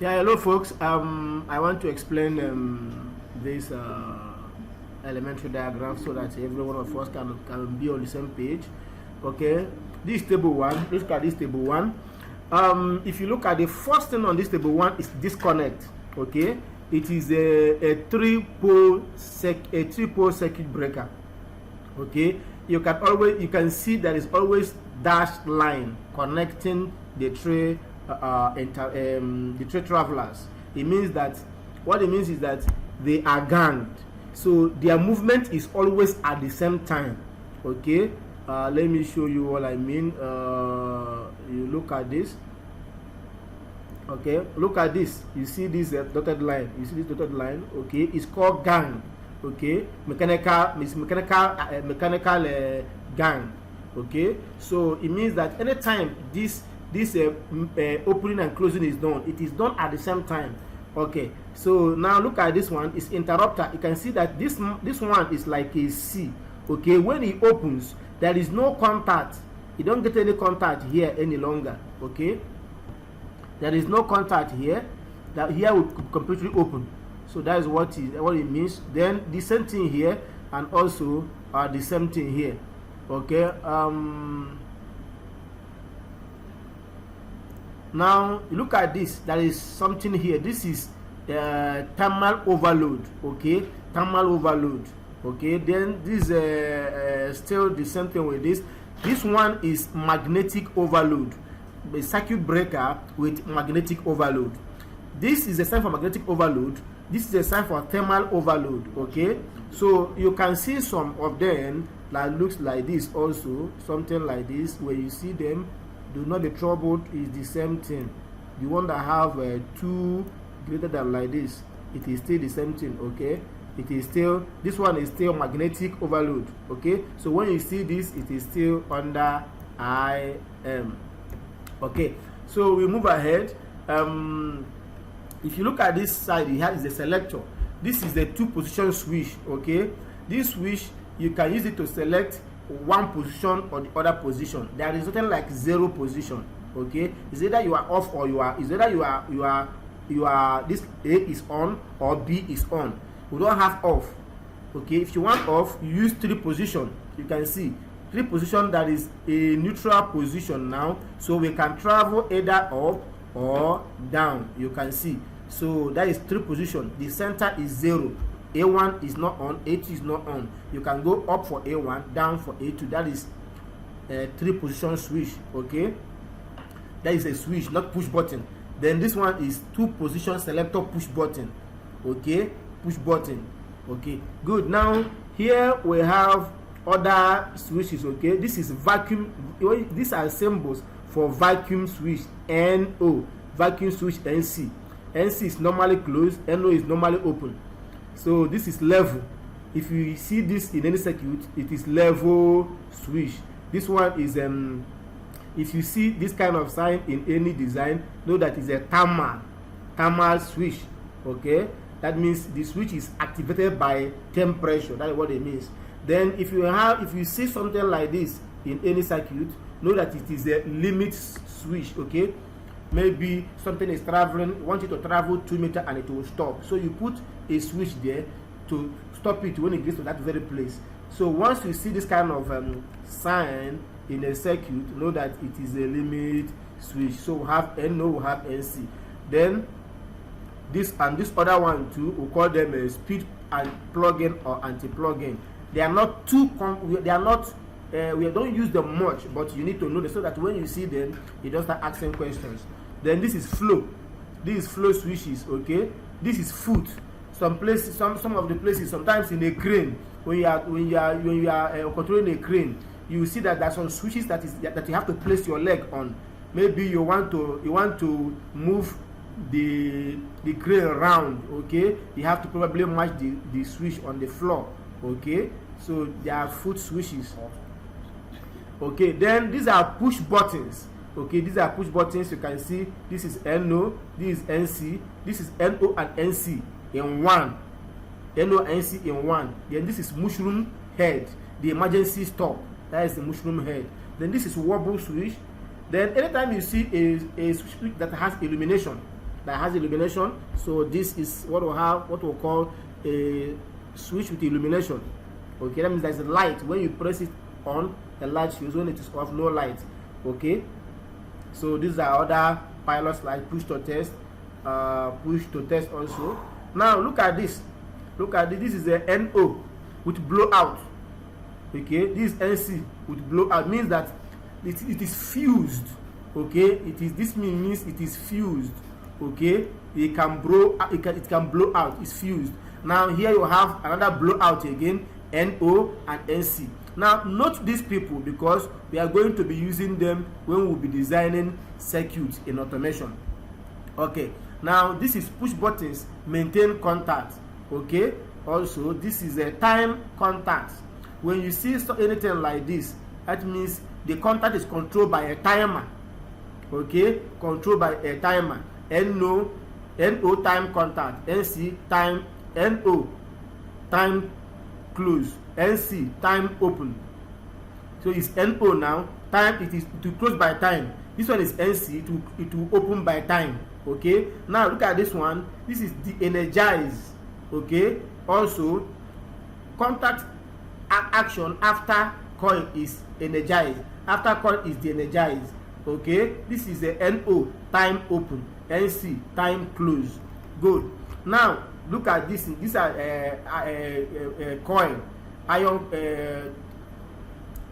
Yeah, hello folks. I want to explain this elementary diagram so that every one of us can be on the same page. Okay, this is table one. Look at this table one. If you look at the first thing on this table one is disconnect. Okay, it is a three-pole circuit breaker. Okay, you can see there is always dashed line connecting the three travelers. It means that what it means is that they are ganged, so their movement is always at the same time. Okay, let me show you what I mean. You look at this. Okay, look at this. You see this dotted line. Okay, it's called gang. Okay, mechanical gang. Okay, so it means that anytime this opening and closing is done, it is done at the same time. Okay, so now look at this one. It's interrupter. You can see that this one is like a C. Okay, when it opens, there is no contact. You don't get any contact here any longer. Okay, there is no contact here. That here will completely open. So that is what it means. Then the same thing here, and also the same thing here. Okay. Now look at this. There is something here. This is thermal overload. Okay, thermal overload. Okay, then this still the same thing with this. This one is magnetic overload. A circuit breaker with magnetic overload. This is a sign for magnetic overload. This is a sign for thermal overload. Okay, so you can see some of them that looks like this also, something like this. Where you see them, do not be troubled, is the same thing. The one that have two greater than like this, it is still the same thing. Okay, it is still, this one is still magnetic overload. Okay, so when you see this, it is still under IM. Okay, so we move ahead. If you look at this side, it has the selector. This is the two position switch. Okay, this switch, you can use it to select one position or the other position. There is nothing like zero position. Okay, it's either you are off or you are, it's either you are this A is on or B is on. We don't have off. Okay, if you want off, you use three position. You can see three position, that is a neutral position now, so we can travel either up or down. You can see, so that is three position. The center is 0. A1 is not on, A2 is not on. You can go up for A1, down for A2. That is a three position switch. Okay, that is a switch, not push button. Then this one is two position selector push button. Okay, push button. Okay, good. Now here we have other switches. Okay, this is vacuum. These are symbols for vacuum switch. NO, vacuum switch. NC is normally closed, NO is normally open. So this is level. If you see this in any circuit, it is level switch. This one is if you see this kind of sign in any design, know that is a thermal switch. Okay, that means the switch is activated by temperature. That is what it means. Then if you see something like this in any circuit, know that it is a limit switch. Okay, maybe something is traveling, want it to travel 2 meters and it will stop, so you put a switch there to stop it when it gets to that very place. So once you see this kind of sign in a circuit, know that it is a limit switch. So we have NO, we have NC. Then this and this other one too, we call them a speed and plug-in or anti-plug-in. They are not too they are not we don't use them much, but you need to know them so that when you see them, you don't start asking questions. Then this is flow. This is flow switches. Okay, this is foot. Some places, some of the places, sometimes in a crane, when you are controlling a crane, you see that there are some switches that you have to place your leg on. Maybe you want to move the crane around. Okay, you have to probably match the switch on the floor. Okay, so there are foot switches. Okay, then these are push buttons. Okay, these are push buttons. You can see this is NO, this is NC, this is NO and NC in one. NO and NC in one. Then this is mushroom head, the emergency stop. That is the mushroom head. Then this is wobble switch. Then anytime you see a switch that has illumination, that has illumination. So this is what we'll call a switch with illumination. Okay, that means there's a light. When you press it on, the light shows. When it is off, no light. Okay, so these are other pilots like push to test also. Now look at this. This is a NO with blowout. Okay, this NC with blowout means that it is fused. Okay, this means it is fused. Okay, it can blow out. It's fused. Now here you have another blowout again, NO and NC. Now note these people, because we are going to be using them when we'll be designing circuits in automation. Okay, now this is push buttons, maintain contact. Okay, also this is a time contact. When you see anything like this, that means the contact is controlled by a timer. Okay, controlled by a timer. NO time contact, NC time, NO time close, NC time open. So it's NO now, time it is to close by time. This one is NC, it will open by time. Okay, now look at this one. This is de-energize. Okay, also contact action after coil is energized, after coil is de-energized. Okay, this is a NO time open, NC time close. Good. Now look at this. These are coil ion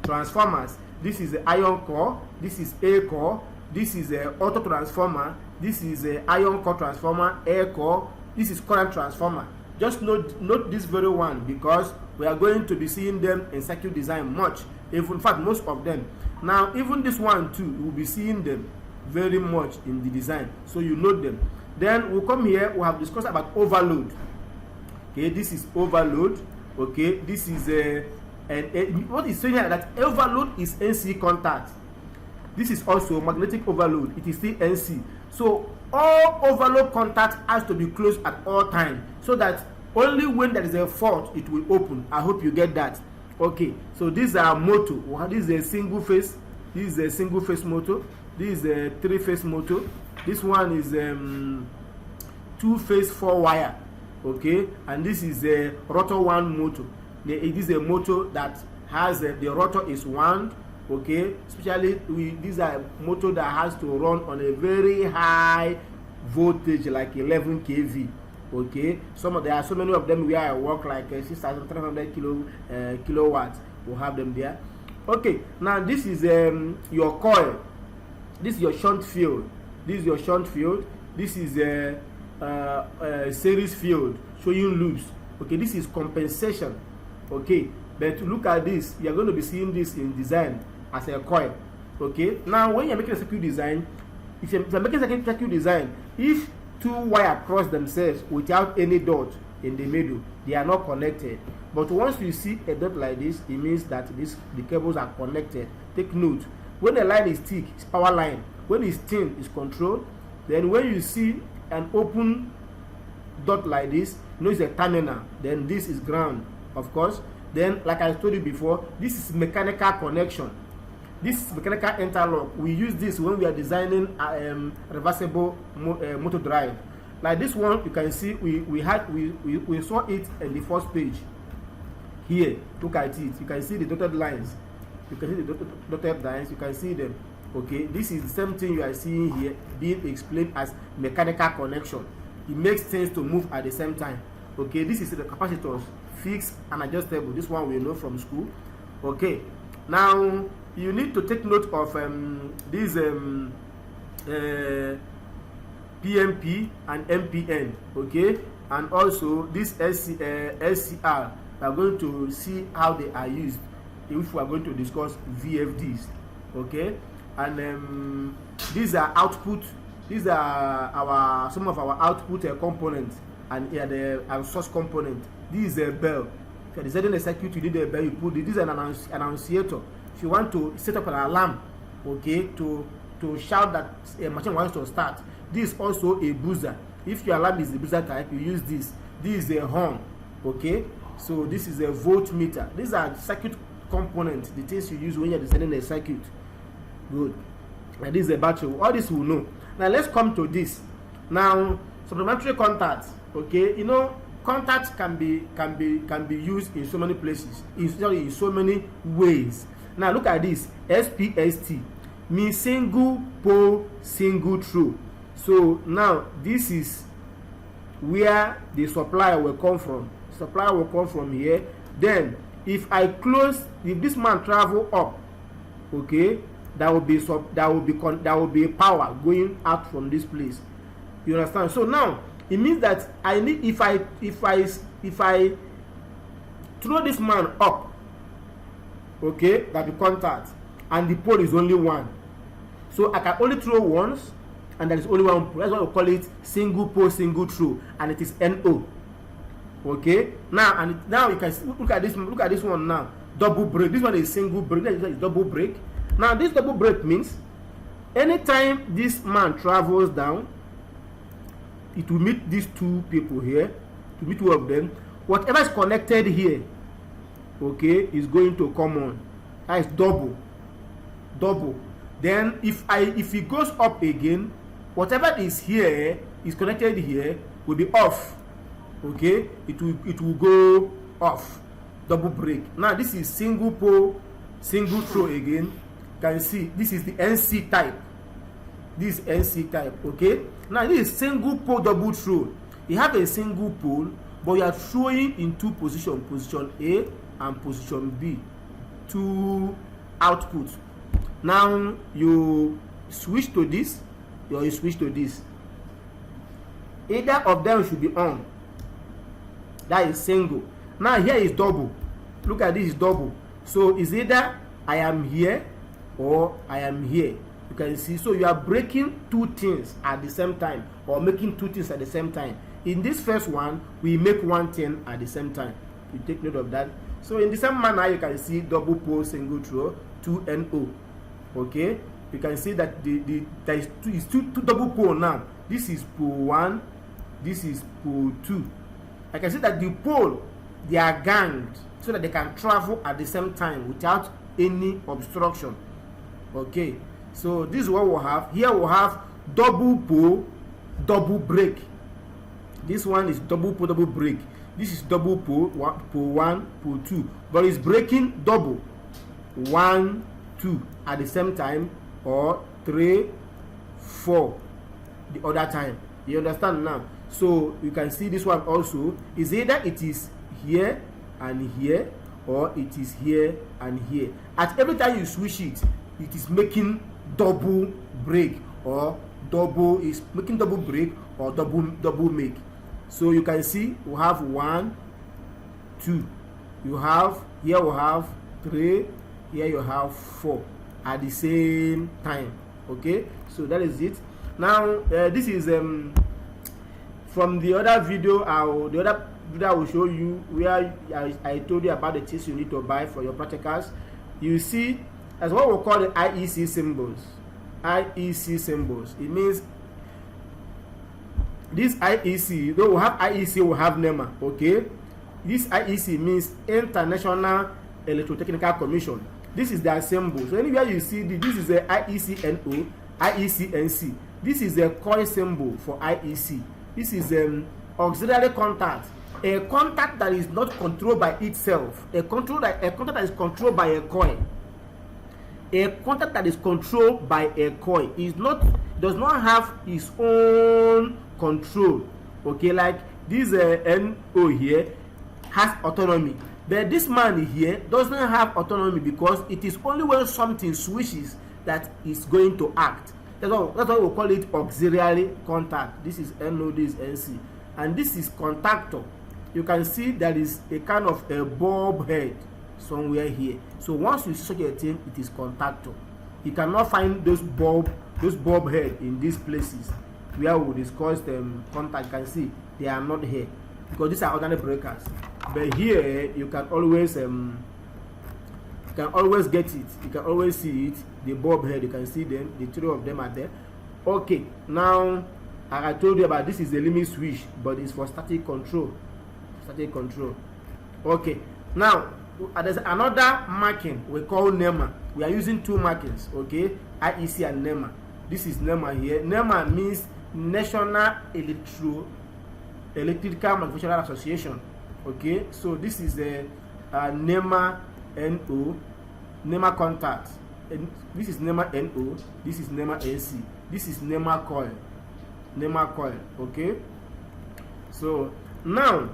transformers. This is the ion core, this is A core, this is a auto transformer, this is a ion core transformer, air core, this is current transformer. Just note this very one, because we are going to be seeing them in circuit design much, in fact most of them. Now even this one too, we will be seeing them very much in the design, so you note them. Then we'll come here, we have discussed about overload. Okay, this is overload. Okay, this is what is saying here that overload is NC contact. This is also magnetic overload, it is still NC. So all overload contact has to be closed at all times, so that only when there is a fault it will open. I hope you get that. Okay, so these are motor. This is a single phase, this is a single phase motor, this is a 3-phase motor, this one is 2-phase 4-wire. Okay, and this is a rotor 1 motor. It is a motor that has the rotor is wound. Okay, especially these are motor that has to run on a very high voltage like 11 kV. Okay, there are so many of them where I work, like 6,300 kilowatts. We'll have them there. Okay, now this is your coil. This is your shunt field. This is your shunt field. This is a series field showing loops. Okay, this is compensation. Okay, but look at this. You are going to be seeing this in design as a coil. Okay, now when you're making a circuit design, if you're making a circuit design, if 2 wires cross themselves without any dot in the middle, they are not connected. But once you see a dot like this, it means that the cables are connected. Take note, when the line is thick, it's power line. When it's thin, it's control. Then when you see an open dot like this, you know it's a terminal. Then this is ground, of course. Then, like I told you before, this is mechanical connection. This is mechanical interlock. We use this when we are designing reversible motor drive. Like this one, you can see we saw it in the first page. Here, look at it. You can see the dotted lines. You can see the dotted lines. You can see them. Okay, this is the same thing you are seeing here being explained as mechanical connection. It makes sense to move at the same time. Okay, this is the capacitors, fixed and adjustable. This one we know from school. Okay, now you need to take note of these PMP and MPN. Okay, and also this SCR. We are going to see how they are used if we are going to discuss VFDs. Okay, and these are output. These are some of our output components, and our source component. This is a bell. If you're designing a circuit, you need a bell. You put this is an annunciator. If you want to set up an alarm, okay, to shout that a machine wants to start. This is also a buzzer. If your alarm is the buzzer type, you use this. This is a horn. Okay, so this is a voltmeter. These are circuit components, the things you use when you're designing a circuit. Good. And this is a battery. All this we know. Now let's come to this. Now, supplementary contacts, okay, you know, contacts can be used in so many places, in so many ways. Now look at this. SPST means single pole single throw. So now this is where the supplier will come from. Supplier will come from here. Then if this man travel up, okay, there will be power going out from this place. You understand? So now it means that I need, if I throw this man up, okay, that the contact, and the pole is only one, so I can only throw once, and there is only one pole. That's why we call it single pole single throw, and it is NO. Okay, now you can look at this one now. Double break. This one is single break. That is double break. Now this double break means anytime this man travels down, it will meet these two people here, to meet two of them. Whatever is connected here, okay, is going to come on. That is double. Then if he goes up again, whatever is here is connected here will be off. Okay, it will go off. Double break. Now this is single pole single throw again. You can see this is the NC type. This is NC type. Okay, now this is single pole double throw. You have a single pole, but you are throwing in two positions, position A and position B, two outputs. Now you switch to this, or you switch to this. Either of them should be on. That is single. Now here is double. Look at this, is double. So it's either I am here or I am here. You can see. So you are breaking two things at the same time, or making two things at the same time. In this first one, we make one thing at the same time. You take note of that. So in the same manner, you can see double pole single throw, 2 NO. Okay, you can see that there is two double pole now. This is pole 1, this is pole 2. I can see that the pole, they are ganged so that they can travel at the same time without any obstruction. Okay, so this is what we'll have. Here we'll have double pole, double break. This one is double pole, double break. This is double pole, pole 1, pole 2. But it's breaking double, 1, 2 at the same time, or 3, 4 the other time. You understand now? So you can see this one also is either it is here and here, or it is here and here. At every time you switch it, it is making double break, or double break, or double make. So you can see we have 1, 2. You have here, we have 3. Here you have 4 at the same time. Okay, so that is it. Now this is from the other video. I will show you where I told you about the things you need to buy for your practicals. You see, as what we call the IEC symbols. IEC symbols. It means this IEC, though we have IEC, we have NEMA. Okay, this IEC means International Electrotechnical Commission. This is their symbol. So anywhere you see this is a IEC-NO, IEC-NC. This is a coil symbol for IEC. This is an auxiliary contact, a contact that is not controlled by itself, a contact that is controlled by a coil. A contact that is controlled by a coil does not have its own control. Okay, like this NO here has autonomy, but this man here doesn't have autonomy, because it is only when something switches that is going to act. That's why we call it auxiliary contact. This is NO, this is NC, and this is contactor. You can see there is a kind of a bulb head somewhere here. So once you check a thing, it is contactor. You cannot find those bulb head in these places where we discussed contact. You can see they are not here, because these are ordinary breakers. But here you can always get it. You can always see it. The bulb head, you can see them. The 3 of them are there. Okay, now I told you about this is a limit switch, but it's for static control. Static control. Okay, now there's another marking we call NEMA. We are using 2 markings. Okay, IEC and NEMA. This is NEMA here. NEMA means National Electrical Manufacturer Association. Okay, so this is the NEMA NO, NEMA contact, and this is NEMA NO, this is NEMA NC, this is NEMA coil, okay. So now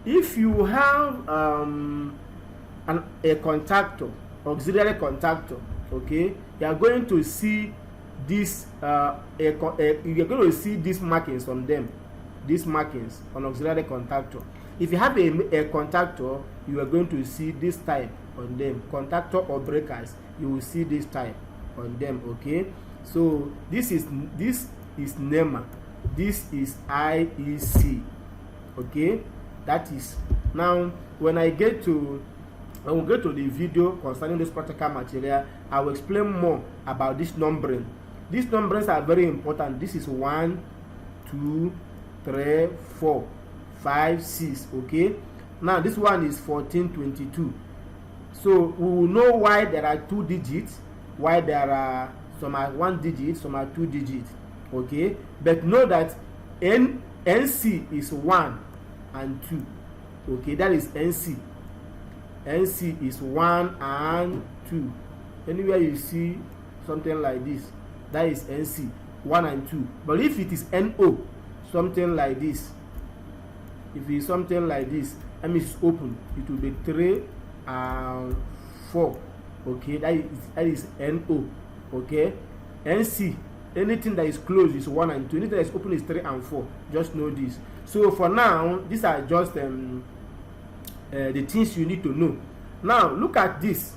if you have a contactor, auxiliary contactor, okay, you are going to see this you are going to see these markings on them, these markings on auxiliary contactor. If you have a contactor, you are going to see this type on them, contactor or breakers, you will see this type on them, okay. So this is NEMA, this is IEC, okay. That is, now when I will get to the video concerning this practical material, I will explain more about this numbering. These numberings are very important. This is 1, 2, 3, 4, 5, 6, okay. Now this one is 1422. So we will know why there are 2 digits, why there are some are 1 digit, some are 2 digits, okay. But know that NC is 1 and 2, okay. That is NC. NC is 1 and 2. Anywhere you see something like this, that is NC, 1 and 2. But if it is NO, something like this, if it is something like this, that means it's open, it will be 3 and 4, okay. That is NO, okay. NC, anything that is closed is 1 and 2, anything that is open is 3 and 4. Just know this. So for now, these are just the things you need to know. Now look at this.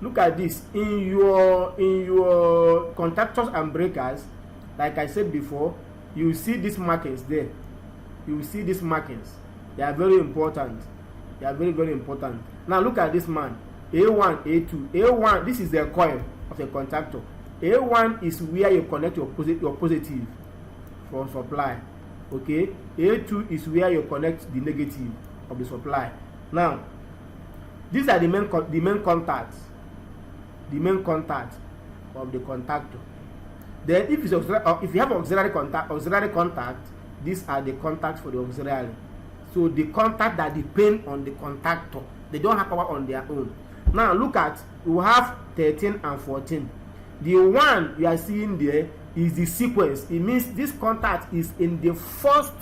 Look at this. In your contactors and breakers, like I said before, you see these markings there. You will see these markings. They are very important. They are very, very important. Now look at this man. A1, A2. A1, this is the coil of the contactor. A1 is where you connect your positive from supply. Okay. A2 is where you connect the negative of the supply. Now, these are the main contacts. The main contact of the contactor. Then if you have auxiliary contact, these are the contacts for the auxiliary. So the contact that depend on the contactor, they don't have power on their own. Now look at, we have 13 and 14. The one you are seeing there is the sequence. It means this contact is in the first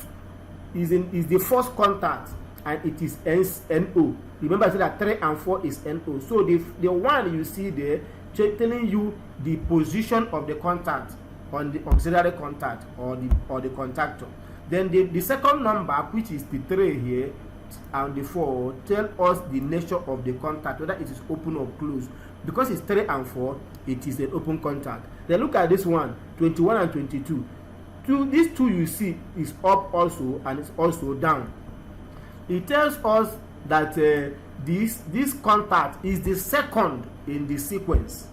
is the first contact, and it is NO. Remember I said that 3 and 4 is NO. So the one you see there telling you the position of the contact on the auxiliary contact or the contactor. Then the second number, which is the 3 here, and the 4, tell us the nature of the contact, whether it is open or closed. Because it's 3 and 4, it is an open contact. Then look at this one, 21 and 22. These two you see is up also, and it's also down. It tells us that this contact is the second in the sequence,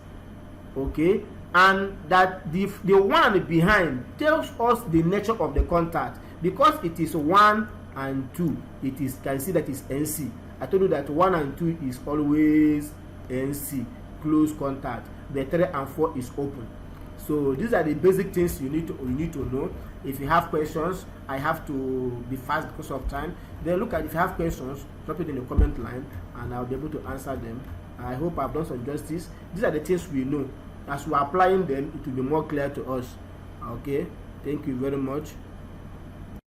okay, and that the one behind tells us the nature of the contact. Because it is 1 and 2, it is, can see that is NC. I told you that 1 and 2 is always NC, close contact. The 3 and 4 is open. So these are the basic things you need to know. If you have questions, I have to be fast because of time. Then look at, if you have questions, drop it in the comment line and I'll be able to answer them. I hope I've done some justice. These are the things we know. As we're applying them, it will be more clear to us. Okay, thank you very much.